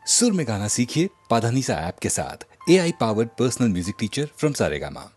सुर में गाना सीखिए पाधानीसा ऐप के साथ। AI powered personal music teacher from Saregama.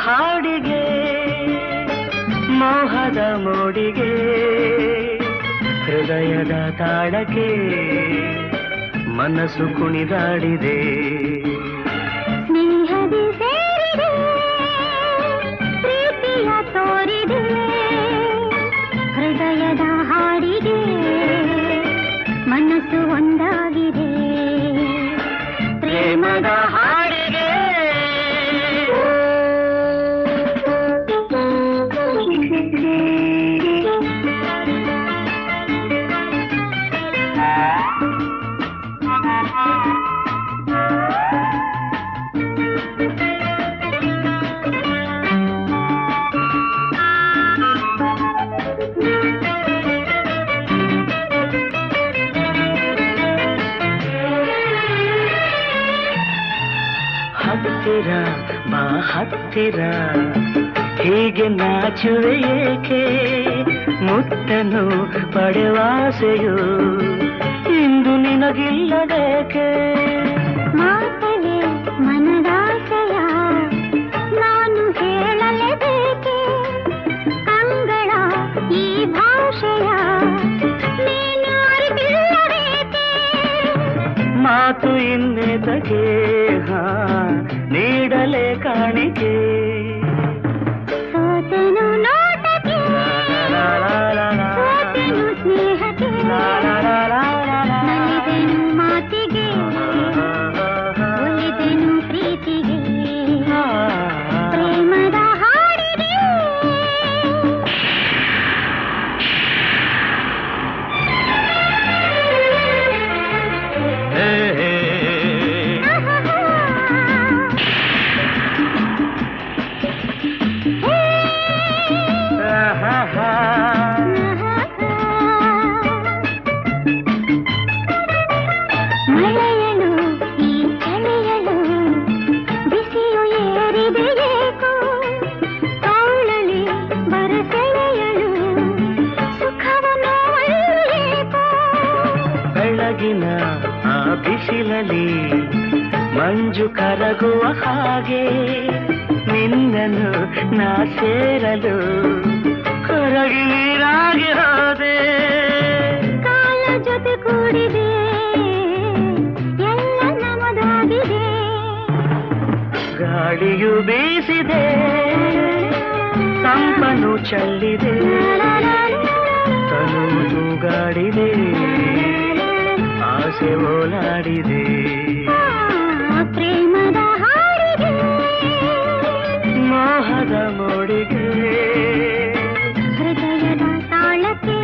ಹಾಡಿಗೆ ಮೋಹದ ಮೋಡಿಗೆ ಹೃದಯದ ತಾಳಕ್ಕೆ ಮನಸ್ಸು ಕುಣಿದಾಡಿದೆ. ಸ್ನೇಹದಿ ಸೇರಿದೆ ಪ್ರೀತಿಯ ತೋರಿದೆ ಹೃದಯದ ಹಾಡಿಗೆ ಮನಸ್ಸು ಒಂದಾಗಿದೆ ಪ್ರೇಮದ ಹಾಡಿಗೆ. ಹತ್ತಿರ ಬಾ ಹತ್ತಿರ ಹೀಗೆ ನಾಚುವೆ ಏಕೆ ಮುತ್ತನು ಪಡೆವಾಸೆಯು ಇಂದು ನಿನಗಿಲ್ಲದೇಕೆ. ಮಾತವೇ ಮನದಾಸೆಯ ನಾನು ಹೇಳಲೇಬೇಕೆ ಕಂಗಳ ಈ ಭಾಷೆಯ ನೀನು ಅರಿತಿಲ್ಲಬೇಕೆ. ಮಾತು ಇನ್ನೆದಕ್ಕೆ ನೀಡಲೇ ಕಾಣಿಕೆ. ಸೋತೆನು ನೋಟಕ್ಕೆ ಸೋತೆನು ಸ್ನೇಹಕ್ಕೆ ನಲಿದೆನು ಮಾತಿಗೆ ಒಲಿದೆನು ಪ್ರೀತಿಗೆ ಪ್ರೇಮದ ಹಾಡಿಗೆ. ಮಳೆಯಳು ಈ ಚಳಿಯಳು ಬಿಸಿಯು ಏರಿದೆ ಏಕೋ ತೋಳಲಿ ಬರಸೆಳೆಯಳು ಸುಖವನ್ನು ಏಕೋ. ಬೆಳಗಿನ ಆ ಬಿಸಿಲಲ್ಲಿ ಮಂಜು ಕರಗುವ ಹಾಗೆ ನಿನ್ನನ್ನು ನಾ ಸೇರಲು ಕರಗಿ ನೀರಾಗಿ ಹೋದೆ. ಕಾಲ ಜೊತೆ ಕೂಡಿದೆ ಎಲ್ಲ ನಮದಾಗಿದೆ ಗಾಳಿಯು ಬೀಸಿದೆ ತಂಪನು ಚೆಲ್ಲಿದೆ ತನು ತೂಗಾಡಿದೆ ಆಸೆ ಓಲಾಡಿದೆ. ಪ್ರೇಮದ ಹಾಡಿಗೆ ಮೋಹದ ಮೋಡಿಗೆ ಹೃದಯದ ತಾಳಕ್ಕೆ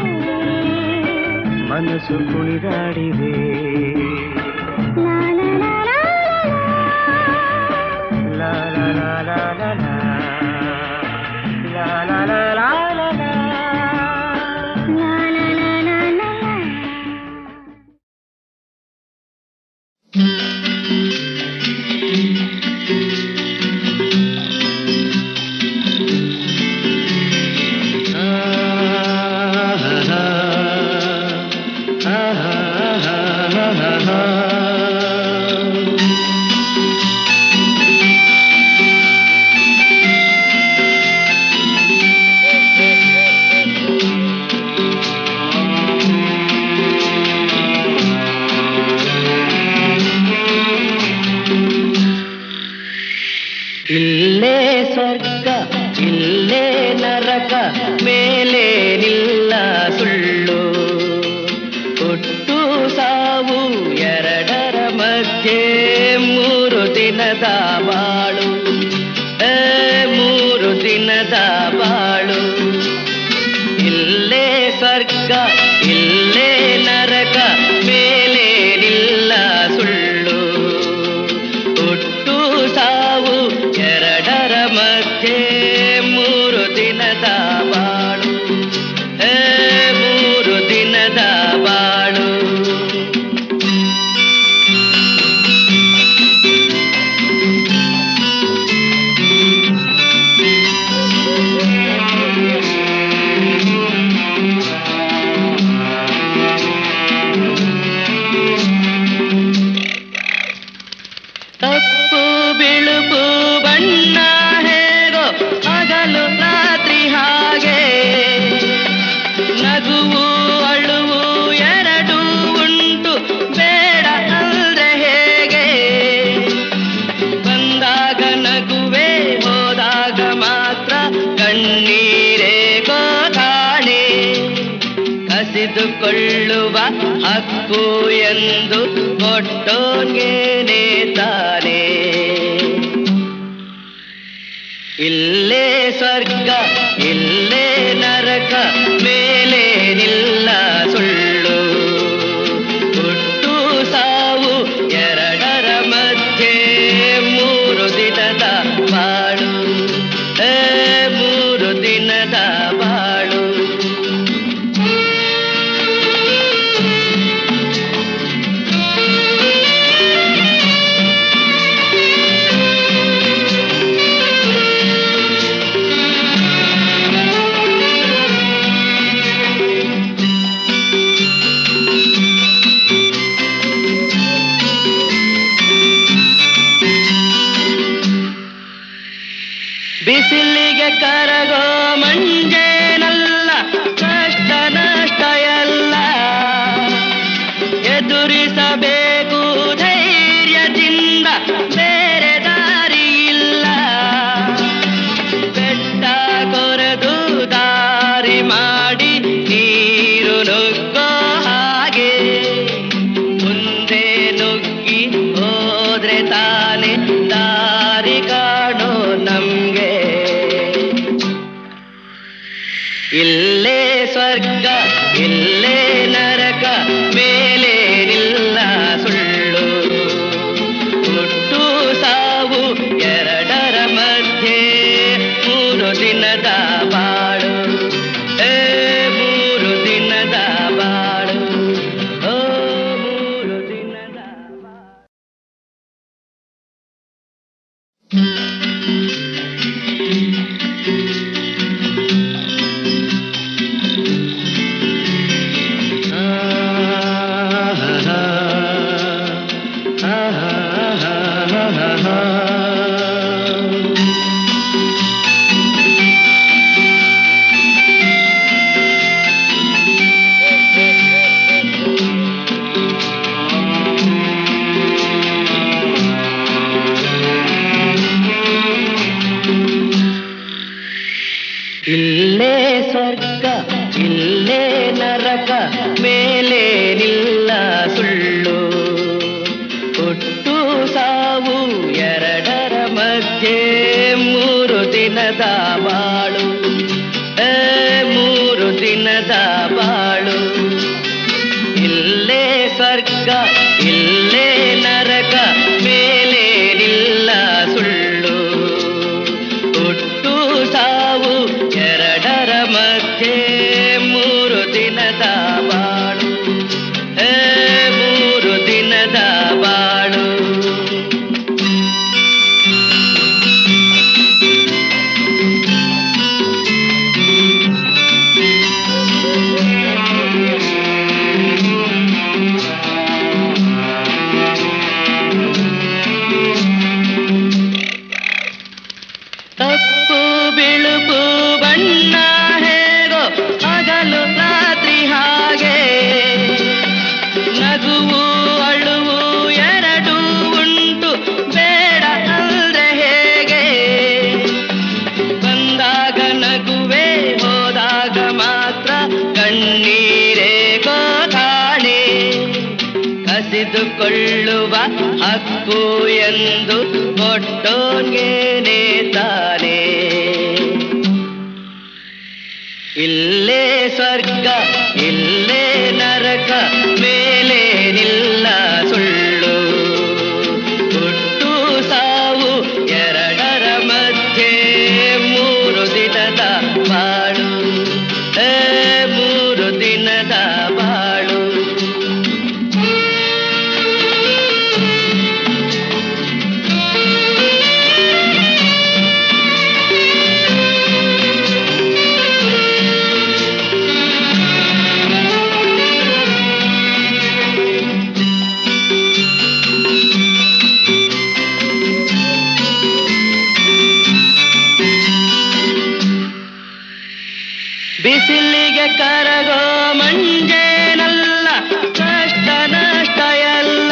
ಮನಸ್ಸು ಕುಣಿದಾಡಿದೆ. ಲಾ ಲಾ ಲಾ ಲಾ ಲಾ ಲಾ ಲಾ ಲಾ ಲಾ ಲಾ ಲಾ ಲಾ ಲಾ ಲಾ ಲಾ ಲಾ. ಲಾ ಲಾ ಲಾ ಲಾ ಲಾ ಲಾ. ಇಲ್ಲೇ ಸ್ವರ್ಗ ಇಲ್ಲೇ ನರಕ ಮೇಲೆ ನಿಲ್ಲ ಸುಳ್ಳು ಹುಟ್ಟು ಸಾವು ಎರಡರ ಮಧ್ಯೆ 3 ದಿನದ ಬಾಳು 3 ದಿನದ ಬಾಳು. ಇಲ್ಲೇ ಸ್ವರ್ಗ ಇಲ್ಲೇ ನರಕ ಮೇಲೆ ನಿಲ್ಲ ಸುಳ್ಳು ಹುಟ್ಟು ಸಾವು ಎರಡರ ಮಧ್ಯೆ 3 ದಿನದ ಬಾಳು 3 ದಿನದ ಬಾಳು. ತಪ್ಪು ಬಿಳುಪು ಬಣ್ಣ ಹೇಗೋ ಕಾಯ್ದುಕೊಳ್ಳುವ ಹಕ್ಕು ಎಂದು ಕೊಟ್ಟೋನ್ಗೇನೆ ತಾನೇ. ಇಲ್ಲೇ ಸ್ವರ್ಗ ಇಲ್ಲೇ ನರಕ ಮೇಲೇನಿಲ್ಲ ಸುಳ್ಳು. ಹುಟ್ಟು ಸಾವು ಎರಡರ ಮಧ್ಯೆ 3 ದಿನದ ಬಾಳು. 3 ದಿನದ ಬಾಳು. ಬಿಸಿಲಿಗೆ ಕರಗೋ ಮಂಜೇನಲ್ಲ, ಕಷ್ಟ ನಷ್ಟ ಎಲ್ಲ ಎದುರಿಸಬೇಕು ಧೈರ್ಯದಿಂದ, ಬೇರೆ ದಾರಿ ಇಲ್ಲ. ಬೆಟ್ಟ ಕೊರೆದು ದಾರಿ ಮಾಡಿ ನೀರು ನುಗ್ಗೋ ಹಾಗೆ, ಮುಂದೆ ನುಗ್ಗಿ ಹೋದ್ರೆ ತಾನೆ ದಾರಿ ಕಾಣೋ ನಮ್ಗೆ. ಇಲ್ಲೇ ಸ್ವರ್ಗ ಇಲ್ಲೇ ನರಕ ಮೇಲೇನಿಲ್ಲ ಸುಳ್ಳು. ಹುಟ್ಟು ಸಾವು ಎರಡರ ಮಧ್ಯೆ 3 ದಿನದ ಬಾಳು. 3 ದಿನದ ಬಾಳು. 3 ದಿನದ ಬಾಳು. ಇಲ್ಲೇ ಸ್ವರ್ಗ ಇಲ್ಲೇ ನರಕ ಮೇಲೇನಿಲ್ಲ ಸುಳ್ಳು. ಹುಟ್ಟು ಸಾವು ಎರಡರ ಮಧ್ಯೆ 3 ದಿನದ ಬಾಳು. 3 ದಿನದ ಬಾಳು. ಇಲ್ಲೇ ಸ್ವರ್ಗ ಇಲ್ಲೇ ನರಕ ಮೇಲೇನಿಲ್ಲ ಸುಳ್ಳು. ಹುಟ್ಟು ಸಾವು ಎರಡರ ಮಧ್ಯೆ 3 ದಿನದ ಬಾಳು. 3 ದಿನದ ಬಾಳು. ತಪ್ಪು ಬಿಳುಪು ಬಣ್ಣ ಹೇಗೋ ಹಗಲು ರಾತ್ರಿ ಹಾಗೆ, ನಗುವು ಅಳುವು ಎರಡೂ ಉಂಟು ಬೇಡ ಅಂದ್ರೆ ಹೇಗೆ. ಬಂದಾಗ ನಗುವೆ ಹೋದಾಗ ಮಾತ್ರ ಕಣ್ಣೀರೇ ಗೋಧಾಣೆ. ಕಸಿದುಕೊಳ್ಳುವ ಹಕ್ಕು ಎಂದು ಕೊಟ್ಟೋನ್ಗೇನೆ ತಾನೇ. ಇಲ್ಲೇ ಸ್ವರ್ಗ ಇಲ್ಲೇ ನರಕ ಮೇಲೇನಿಲ್ಲ ಸುಳ್ಳು. ಹುಟ್ಟು ಸಾವು ಎರಡರ ಮಧ್ಯೆ 3 ದಿನದ ಬಾಳು. 3 ದಿನದ ಬಾಳು. ಬಿಸಿಲಿಗೆ ಕರಗೋ ಮಂಜೇನಲ್ಲ, ಕಷ್ಟ ನಷ್ಟ ಎಲ್ಲ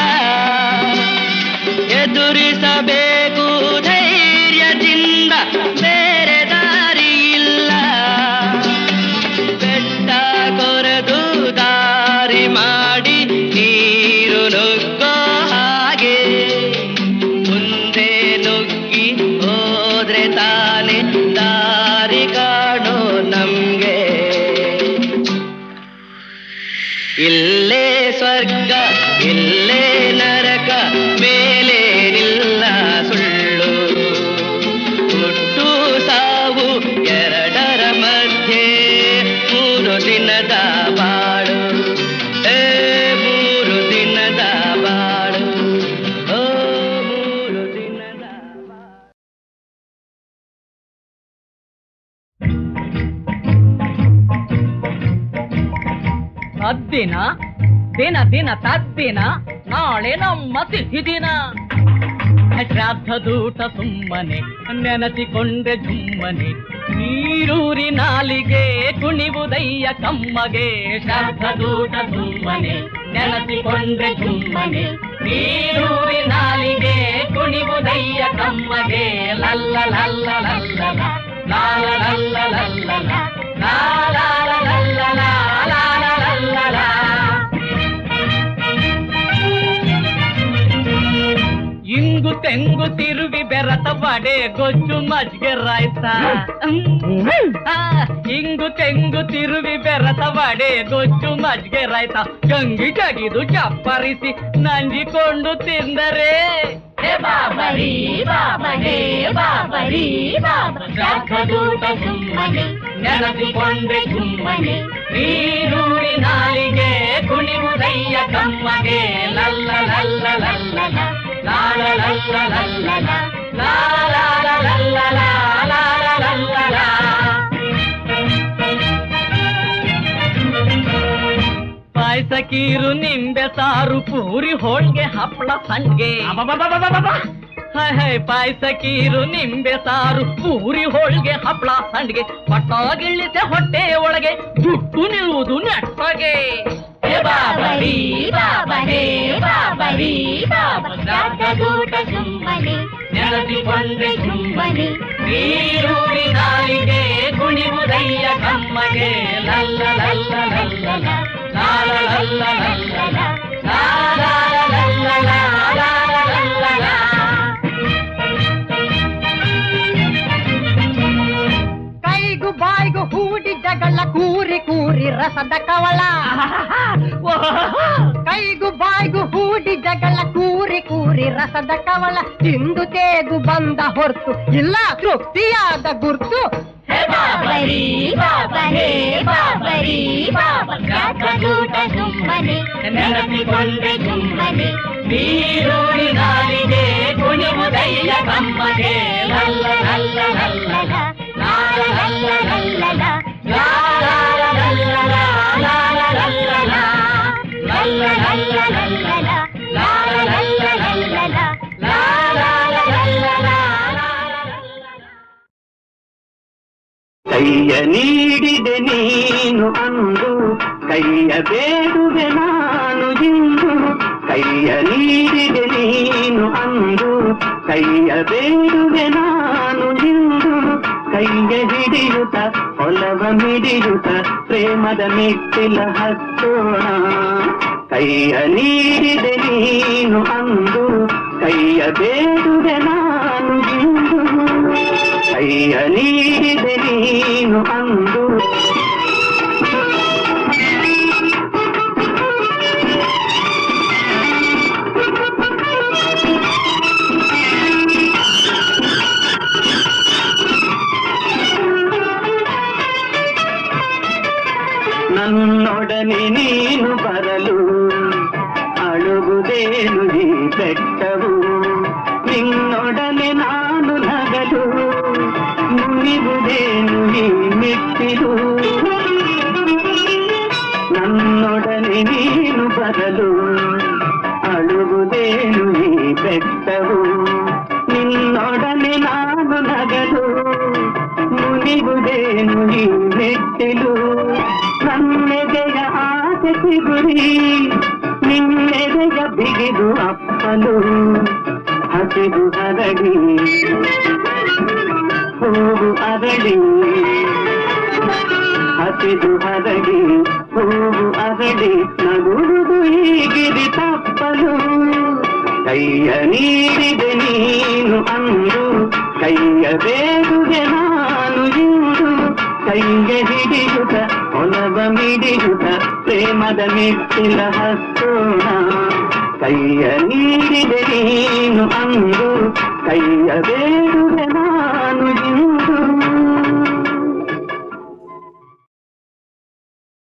ಎದುರಿಸಬೇಕು ಧೈರ್ಯದಿಂದ, ಬೇರೆ ದಾರಿ ಇಲ್ಲ. ಬೆಟ್ಟ ಕೊರೆದು ದಾರಿ ಪದ್ದಿನ ದಿನ ದಿನ ತದ್ದಿನ ನಾಳೆ ನಮ್ಮ ಸಿಹಿ ದಿನ ಶ್ರಾದ್ದದೂಟ ಸುಮ್ಮನೆ ನೆನಸಿಕೊಂಡೆ ಜುಮ್ಮನೆ ನೀರೂರಿ ನಾಲಿಗೆ ಕುಣಿವುದಯ್ಯ ಕಮ್ಮಗೆ ಶ್ರಾದ್ದದೂಟ ಸುಮ್ಮನೆ ನೆನಸಿಕೊಂಡೆ ಜುಮ್ಮನೆ ನೀರೂರಿ ನಾಲಿಗೆ ಕುಣಿವುದಯ್ಯ ಕಮ್ಮಗೆ ಲಲ್ಲ ಲಲ್ಲ ಲಲ್ಲ ಲಾಲ ಲಲ್ಲ ಲಲ್ಲ ಲಾಲ ಲಲ್ಲ ಲಾಲ ಲಲ್ಲ ಇಂಗು ತೆಂಗು ತಿರುವಿ ಬೆರತ ವಡೆ ಗೊಜ್ಜು ಮಜ್ಗೆ ರಾಯ್ತ ಇಂಗು ತೆಂಗು ತಿರುವಿ ಬೆರತ ವಡೆ ಗೊಜ್ಜು ಮಜ್ಗೆ ರಾಯ್ತ ಗಂಗಿ ಜಗಿದು ಚಪ್ಪರಿಸಿ ನಂಜಿಕೊಂಡು ತಿಂದರೆ ಬಾಬರಿ ಬಾಬರೇ ಬಾಬರಿ ಬಾಬೂಟ ಸುಮ್ಮನೆ ನೆನಸಿಕೊಂಡೆ ಸುಮ್ಮನೆ ನೀರೂರಿ ನಾಲಿಗೆ ಕುಣಿವುದಯ್ಯ ಕಮ್ಮಗೆ ಲಲ್ಲ ಲಲ್ಲ ಲಲ್ಲ ಲಾಲ ಲಲ್ಲ ಲಲ್ಲ ಲಾಲ ಲಲ್ಲ ಲಾಲ ಲಲ್ಲ ಪಾಯಸ ಕೀರು ನಿಂಬೆ ಸಾರು ಪೂರಿ ಹೋಳ್ಗೆ ಹಪ್ಪಳ ಸಂಡ್ಗೆ ಪಾಯಸ ಕೀರು ನಿಂಬೆ ಸಾರು ಪೂರಿ ಹೋಳ್ಗೆ ಹಪ್ಪಳ ಸಂಡ್ಗೆ ಪಟ್ಟಾಗಿಳಿಸೆ ಹೊಟ್ಟೆ ಒಳಗೆ ಜುಟ್ಟು ನಿಲ್ಲುವುದು ನೆಟ್ಟಗೆ ಬಾಬರಿ ಬಾಬರೇ ಬಾಬರಿ ಬಾಬೂಟ ಸುಮ್ಮನೆ ನೆನಸಿಕೊಂಡೆ ಸುಮ್ಮನೆ ನೀರೂರಿ ನಾಲಿಗೆ ಕುಣಿವುದಯ್ಯ ಕಮ್ಮಗೆ ಲಲ್ಲ ಲಲ್ಲ ಲಲ್ಲ ಲಾಲ ಲಲ್ಲ ಲಲ್ಲ ಲಾಲ ಲಲ್ಲ ಲಾಲ ಲಲ್ಲ ಕೈಗು ಬಾಯ್ಗು ಹೂಡಿ ಜಗಳ ಕೂರಿ ಕೂರಿ ರಸದ ಕವಳ ಕೈಗು ಬಾಯ್ಗು ಹೂಡಿ ಜಗಳ ಕೂರಿ ಕೂರಿ ರಸದ ಕವಳ ತಿಂದು ತೇಗು ಬಂದ ಹೊರ್ತು ಇಲ್ಲ ತೃಪ್ತಿಯಾದ ಗುರ್ತು ಬಾಬರಿ ಬಾಬರೇ ಬಾಬರಿ ಬಾಬೂಟ ಸುಮ್ಮನೆ ನೆನಸಿಕೊಂಡೆ ಸುಮ್ಮನೆ ನೀರೂರಿ ನಾಲಿಗೆ ಕುಣಿವುದಯ್ಯ ಕಮ್ಮಗೆ ಲಲ್ಲ ಲಲ್ಲ ಲಲ್ಲ ಲಾಲ ಲಲ್ಲ ಲಲ್ಲ ಲಾಲ ಲಲ್ಲ ಲಾಲ ಲಲ್ಲ ಲಲ್ಲ ಲಲ್ಲ ಲಲ್ಲ ಲಾಲ ಲಲ್ಲ ಲಲ್ಲ ಲಾಲ ಲಲ್ಲ ಕೈಯ ನೀಡಿದೆ ನೀನು ಅಂದು ಕೈಯ ಬೇಡುವೆ ನಾನು ಇಂದು ಕೈಯ ನೀಡಿದೆ ನೀನು ಅಂದು ಕೈಯ ಬೇಡುವೆ ನಾನು ಇಂದು ಕೈಯ ಹಿಡಿಯುತ್ತ ಹೊಲವ ಮಿಡಿಯುತ್ತ ಪ್ರೇಮದ ಮೆಟ್ಟಿಲ ಹತ್ತೋಣ ಕೈಯ ನೀಡಿದೆ ನೀನು ಅಂದು ಕೈಯ ಬೇಡುವೆ ನಾನು ಇಂದು ಕೈಯ ನೀಡಿದೆ ನೀನು ಅಂದು ನನ್ನೊಡನೆ ನೀನು ಬರಲು ಅಳುವುದೇನು ಈ ಬೆಟ್ಟವು ನಿನ್ನೊಡನೆ ನಾನು ನಗಲು ಮುನಿಗುವುದೇನು ಈ ಮೆಟ್ಟಿಲು ನನ್ನೊಡನೆ ನೀನು ಬರಲು ಅಳುವುದೇನು ಈ ಬೆಟ್ಟವು ನಿನ್ನೊಡನೆ ನಾನು ನಗಲು ಮುನಿಗುವುದೇನು ಈ ಮೆಟ್ಟಿಲು ನನ್ನೆದೆಯ ಆಸೆ ಸಿಗುರಿ ನಿನ್ನೆದೆಯ ಬಿಗಿದು ಅಪ್ಪಲು ಹಸಿದು ಹರಡಿ ಹೂವು ಅರಳಿ ಹಸಿದು ಹರಡಿ ಹೂವು ಅರಳಿ ನಗುವುದು ಹೀಗಿರಿ ತಪ್ಪಲು ಕೈಯ ನೀಡಿದೆ ನೀನು ಅಂದು ಕೈಯ ಬೇಡುವೆ ನಾನು ಇಂದು ಕೈಗೆ ಹಿಡಿಯುತ್ತ ಹೊಲವ ಮಿಡಿಯುತ್ತ ಪ್ರೇಮದ ಮೆಟ್ಟಿಲ ಹತ್ತೋಣ ಕೈಯ ನೀಡಿದೆ ನೀನು ಅಂದು ಕೈಯ ಬೇಡುವೆ